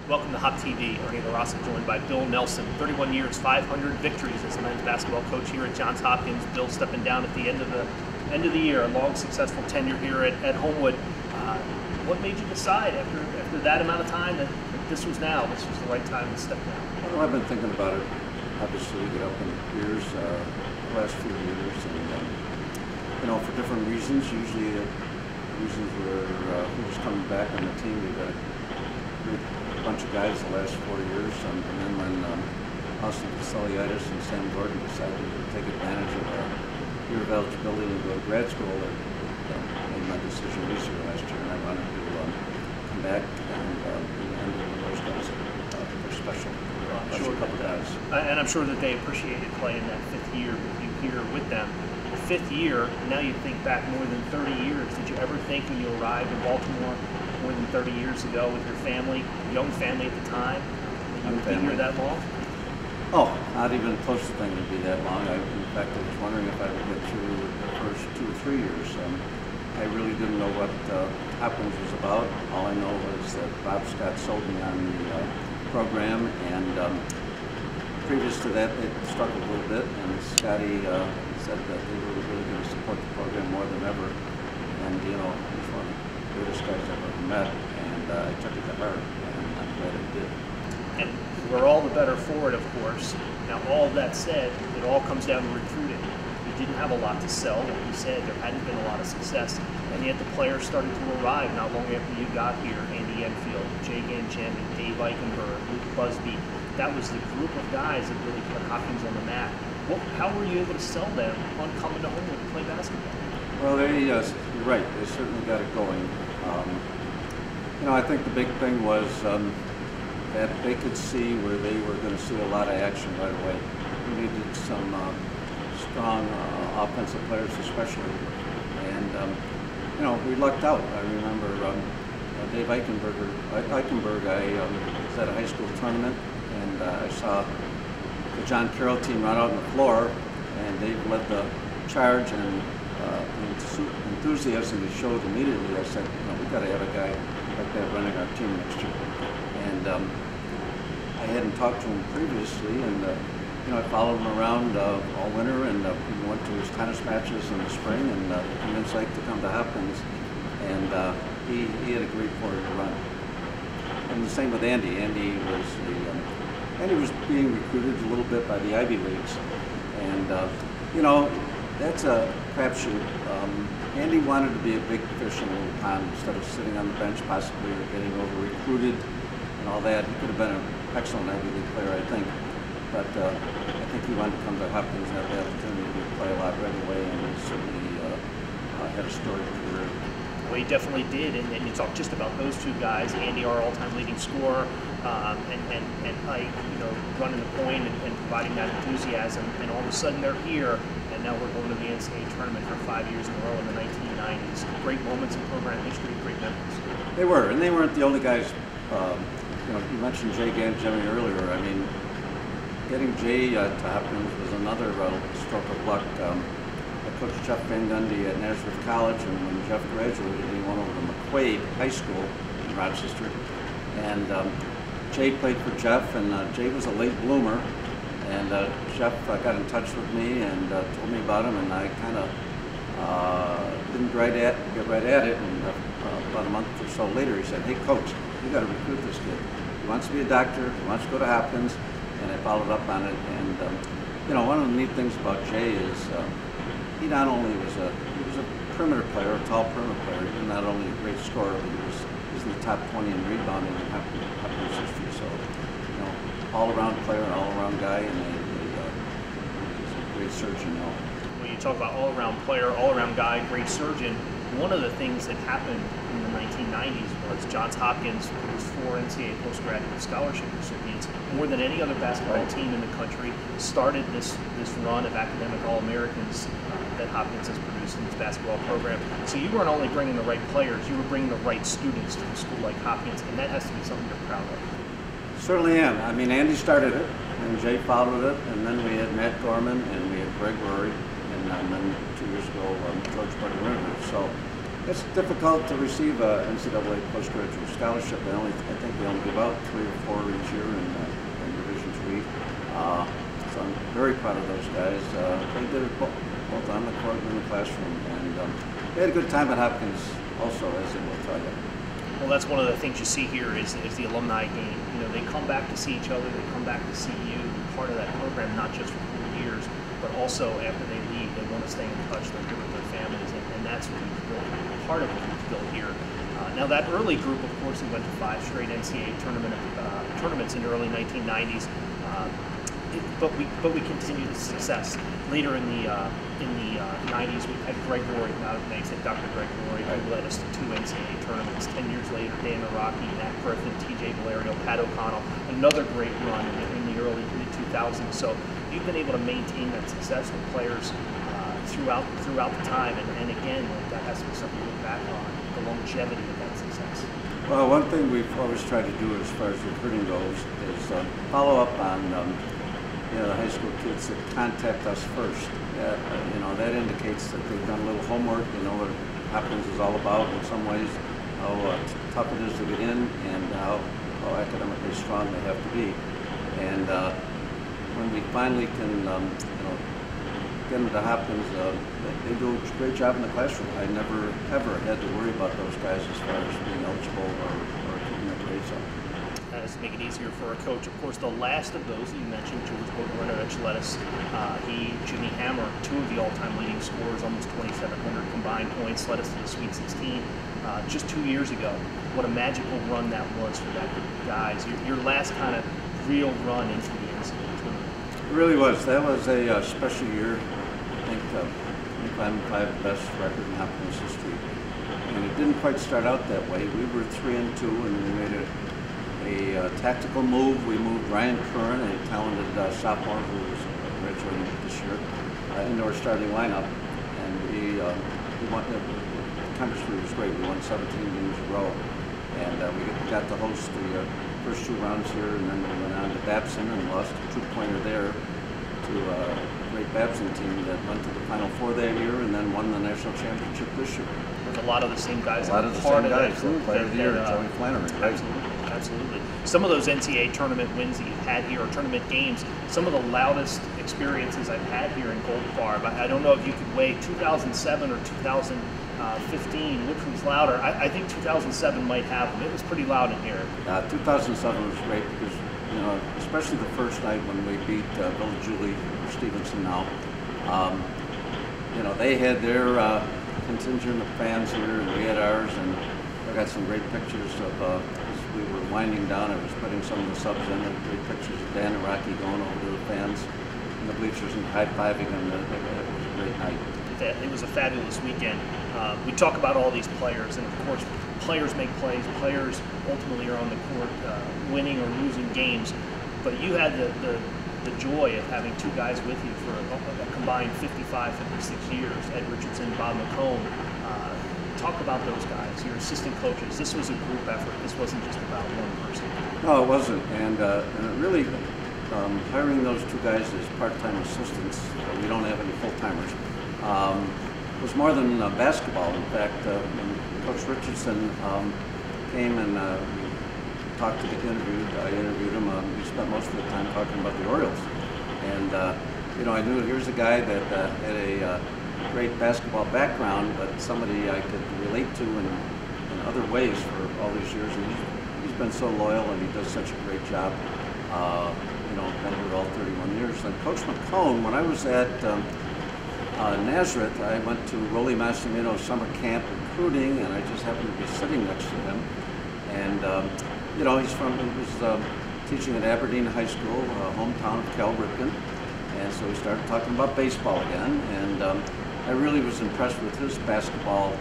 Welcome to Hop TV. Ernie LaRossa joined by Bill Nelson. 31 years, 500 victories as a men's basketball coach here at Johns Hopkins. Bill stepping down at the end of the year. A long, successful tenure here at Homewood. What made you decide after that amount of time that this was the right time to step down? Well, I've been thinking about it. Obviously, we get up in years, the last few years, and for different reasons. Usually, reasons where we're just coming back on the team. We've got a bunch of guys the last 4 years, and then when Austin Vasiliadis and Sam Gordon decided to take advantage of a year of eligibility and go to grad school, it made my decision easier last year, and I wanted to come back and those guys are special. Sure, a couple guys. And I'm sure that they appreciated playing that fifth year with you here with them. The fifth year, now you think back more than 30 years. Did you ever think when you arrived in Baltimore more than 30 years ago with your family, young family at the time, that you would be here that long? Oh, not even close to thinking it'd be that long. In fact, I was wondering if I would get through the first 2 or 3 years. I really didn't know what Hopkins was about. All I know was that Bob Scott sold me on the program, and previous to that, it struggled a little bit, and Scotty said that they were really going to support the program more than ever. And he's one of the greatest guys I've ever met, and I took it to heart, and I'm glad I did. And we're all the better for it, of course. Now, all of that said, it all comes down to recruiting. You didn't have a lot to sell, like you said. There hadn't been a lot of success, and yet the players started to arrive not long after you got here. Andy Enfield, Jay Ganchemi, Dave Eichenberg, Luke Busby. That was the group of guys that really put Hopkins on the map. How were you able to sell them on coming to Homewood to play basketball? Well, you're right. They certainly got it going. I think the big thing was that they could see where they were going to see a lot of action right away. We needed some strong offensive players, especially, and we lucked out. I remember Dave Eichenberg. I was at a high school tournament, and I saw the John Carroll team run out on the floor, and Dave led the charge, and the enthusiasm he showed immediately. I said, we've got to have a guy like that running our team next year. And I hadn't talked to him previously, and I followed him around all winter, and we went to his tennis matches in the spring, and convinced Ike to come to Hopkins, and he had agreed for it to run. And the same with Andy. Andy was being recruited a little bit by the Ivy Leagues, and that's a crapshoot. Andy wanted to be a big fish in a little pond instead of sitting on the bench, possibly, or getting over-recruited and all that. He could have been an excellent Ivy League player, I think. But I think he wanted to come to Hopkins and have the opportunity to play a lot right away, and he certainly had a storied career. Well, he definitely did, and you talk just about those two guys. Andy, our all-time leading scorer, and Ike, running the point and providing that enthusiasm. And all of a sudden, they're here, and now we're going to the NCAA tournament for 5 years in a row in the 1990s. Great moments in program history, great memories. They were, and they weren't the only guys. You mentioned Jay Ganchemi earlier. I mean, getting Jay to Hopkins was another stroke of luck. I coached Jeff Van Gundy at Nazareth College, and when Jeff graduated, he went over to McQuaid High School in Rochester. And Jay played for Jeff, and Jay was a late bloomer. And Jeff got in touch with me and told me about him, and I kind of didn't get right at it. And about a month or so later, he said, "Hey, coach, you got to recruit this kid. He wants to be a doctor. He wants to go to Hopkins." And I followed up on it. And one of the neat things about Jay is he not only was a perimeter player, a tall perimeter player. He was not only a great scorer, but he was in the top 20 in rebounding in Hopkins history. So, all-around player, an all-around guy, and he's a great surgeon. When you talk about all-around player, all-around guy, great surgeon, one of the things that happened in the 1990s was Johns Hopkins produced 4 NCAA postgraduate scholarship recipients. More than any other basketball team in the country, started this run of academic All-Americans that Hopkins has produced in his basketball program. So you weren't only bringing the right players, you were bringing the right students to a school like Hopkins, and that has to be something you're proud of. Certainly am. I mean, Andy started it, and Jay followed it, and then we had Matt Gorman, and we had Greg Rory, and then 2 years ago, George Buddy River. So It's difficult to receive a NCAA postgraduate scholarship. I think they only give out 3 or 4 each year in Division III. So I'm very proud of those guys. They did it both on the court and in the classroom, and they had a good time at Hopkins also, as they will tell you. Well, that's one of the things you see here is the alumni game. You know, they come back to see each other, they come back to see you, part of that program, not just for 4 years, but also after they leave, they want to stay in touch, they're here with their families, and that's what we've built, part of what we've built here. Now that early group, of course, we went to 5 straight NCAA tournaments in the early 1990s, but we continued the success. Later in the 90s, we had Greg Rory, Dr. Greg Rory, who led us to 2 NCAA tournaments. 10 years later, Dan Araki, Matt Griffin, TJ Valerio, Pat O'Connell, another great run in the early mid-2000s. So you've been able to maintain that success with players throughout the time, and again, that has to be something to look back on, the longevity of that success. Well, one thing we've always tried to do as far as recruiting goes is follow up on the high school kids that contact us first. That indicates that they've done a little homework. They know what Hopkins is all about in some ways, how tough it is to get in, and how academically strong they have to be. And when we finally can, get them to Hopkins, they do a great job in the classroom. I never ever had to worry about those guys as far as being eligible or keeping their grades up. That is to make it easier for a coach. Of course, the last of those you mentioned, George Bogdanovich, led us. Jimmy Hammer, 2 of the all-time leading scorers, almost 2,700 combined points, led us to the Sweet 16 just 2 years ago. What a magical run that was for that group of guys. Your last kind of real run into the NCAA tournament. It really was. That was a special year. I think 25 best record in Hopkins history. And it didn't quite start out that way. We were 3-2, and we made a tactical move. We moved Ryan Curran, a talented sophomore who was graduating this year, into our starting lineup. And we won. The chemistry was great. We won 17 games in a row, and we got to host the first 2 rounds here, and then we went on to Babson and lost a 2-pointer there to a great Babson team that went to the Final Four that year and then won the national championship this year. With a lot of the same guys. A lot of the same guys. Player of the year, Joey Flannery. Right? Absolutely. Some of those NCAA tournament wins that you've had here, or tournament games, some of the loudest experiences I've had here in Gold Bar. I don't know if you could weigh 2007 or 2015, which was louder. I think 2007 might have them. It was pretty loud in here. 2007 was great because, especially the first night when we beat Village Julie or Stevenson now. They had their contingent of fans here, and we had ours, and I got some great pictures of, as we were winding down, I was putting some of the subs in, and great pictures of Dan and Rocky going over to the fans in the bleachers and high-fiving them. It was a great night. It was a fabulous weekend. We talk about all these players, and of course, players make plays. Players ultimately are on the court winning or losing games, but you had the joy of having 2 guys with you for a combined 55, 56 years, Ed Richardson, Bob McComb. Talk about those guys, your assistant coaches. This was a group effort. This wasn't just about one person. No, it wasn't. And it really, hiring those 2 guys as part-time assistants, we don't have any full-timers, was more than basketball. In fact, when Coach Richardson came and talked to get interviewed, I interviewed him. We spent most of the time talking about the Orioles. And, I knew here's a guy that had a great basketball background, but somebody I could relate to in other ways for all these years. And he's been so loyal, and he does such a great job. Been here all 31 years. And Coach McComb, when I was at Nazareth, I went to Rolly Massimino's summer camp recruiting, and I just happened to be sitting next to him. And he was teaching at Aberdeen High School, hometown of Cal Ripken. And so we started talking about baseball again, and I really was impressed with his basketball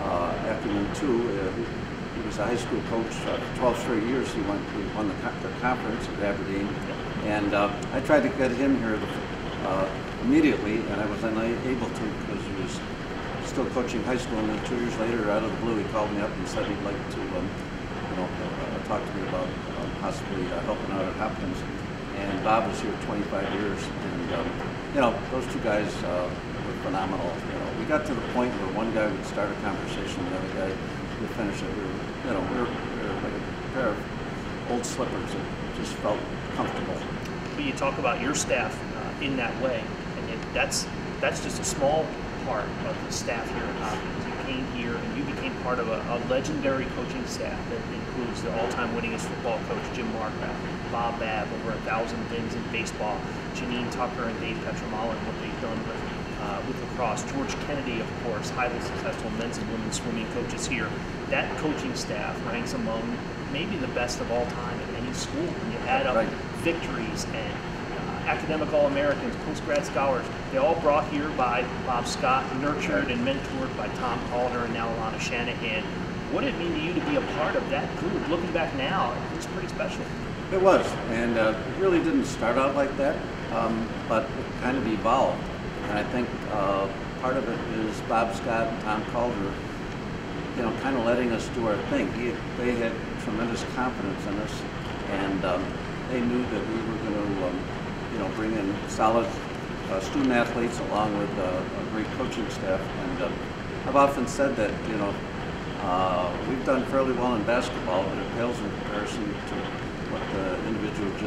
acumen too. He was a high school coach 12 straight years. He won the conference at Aberdeen, and I tried to get him here immediately, and I was unable to because he was still coaching high school. And then 2 years later, out of the blue, he called me up and said he'd like to talk to me about possibly helping out at Hopkins. And Bob was here 25 years, and those 2 guys were phenomenal. You know, we got to the point where one guy would start a conversation, the other guy would finish it. We were like a pair of old slippers that just felt comfortable. But you talk about your staff in that way, and that's just a small part of the staff here at Hopkins. You came here and you became part of a legendary coaching staff that includes the all-time winningest football coach Jim Marcraft, Bob Babb, over 1,000 things in baseball, Janine Tucker and Dave Petramala, and what they've done with lacrosse, George Kennedy, of course, highly successful men's and women's swimming coaches here. That coaching staff ranks among maybe the best of all time at any school. When you add up victories and academic All-Americans, post-grad scholars, they all brought here by Bob Scott, nurtured and mentored by Tom Calder and now Alana Shanahan. What did it mean to you to be a part of that group? Looking back now, it was pretty special. It was, and it really didn't start out like that, but it kind of evolved. And I think part of it is Bob Scott and Tom Calder, you know, kind of letting us do our thing. They had tremendous confidence in us, and they knew that we were going to, you know, bring in solid student athletes along with a great coaching staff. And I've often said that, you know, we've done fairly well in basketball, but it pales in comparison to what the individual you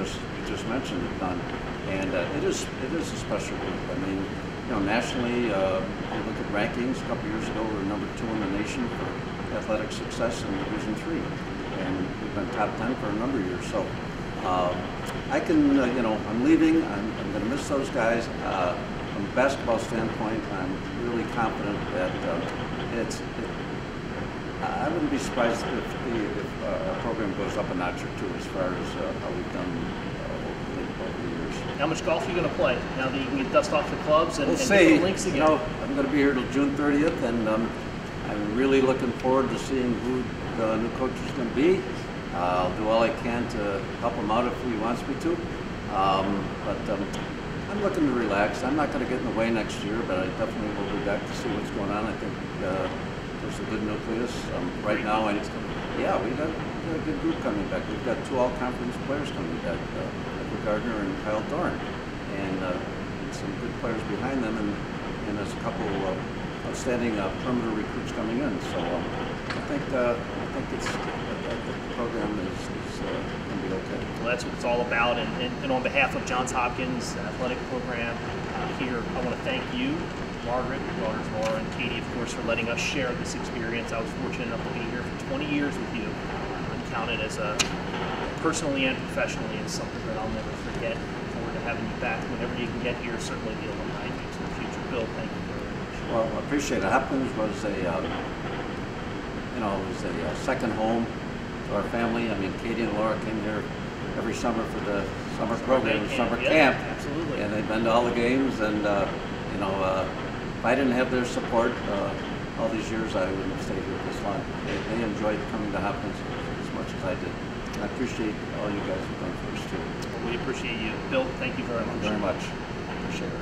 just mentioned have done. And it is a special group. I mean, you know, nationally, you look at rankings. A couple years ago, we were #2 in the nation for athletic success in Division III, and we've been top 10 for a number of years. So I can, you know, I'm leaving. I'm going to miss those guys. From a basketball standpoint, I'm really confident that I wouldn't be surprised if our program goes up a notch or two as far as how we've done over the years. How much golf are you going to play now that you can get dust off the clubs and, we'll and see. get the links again? You know, I'm going to be here till June 30th, and I'm really looking forward to seeing who the new coach is going to be. I'll do all I can to help him out if he wants me to. But I'm looking to relax. I'm not going to get in the way next year, but I definitely will be back to see what's going on. I think there's a good nucleus right now. And yeah, we got a good group coming back. We've got 2 all-conference players coming back, Edward Gardner and Kyle Dorn, and some good players behind them, and there's a couple of outstanding perimeter recruits coming in. So I think it's the program is going to be okay. Well, that's what it's all about. And on behalf of Johns Hopkins athletic program here, I want to thank you, Margaret, your daughters Laura and Katie, of course, for letting us share this experience. I was fortunate enough to be here for 20 years with you. I'm counted as personally and professionally as something that I'll never forget. Look forward to having you back whenever you can get here. Certainly the alumni needs in the future. Bill, thank you very much. Well, I appreciate it. Hopkins was a second home to our family. I mean, Katie and Laura came here every summer for the summer program, summer camp. Absolutely. And they've been to all the games, and you know, if I didn't have their support all these years, I wouldn't have stayed here this long. They enjoyed coming to Hopkins as much as I did. I appreciate all you guys have done for us too. Well, we appreciate you. Bill, thank you very much. Thank you very much. Appreciate it.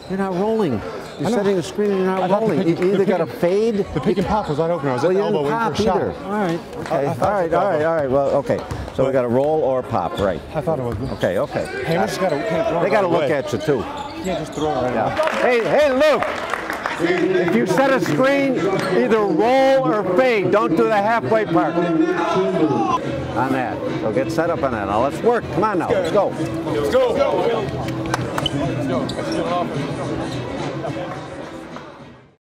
You're not rolling. You're setting a screen and you're not rolling. You either got to fade. The pick and pop was wide open. I was at the elbow waiting for a shot. All right. Okay. All right. Well, okay. So we got to roll or pop, right? I thought it was. Okay. Hey, we just got to. They got to look at you too. You can't just throw it right away. Hey, Luke. If you set a screen, either roll or fade. Don't do the halfway part. On that. So get set up on that. Now let's work. Come on now. Let's go. Let's go. Let's go. Let's go.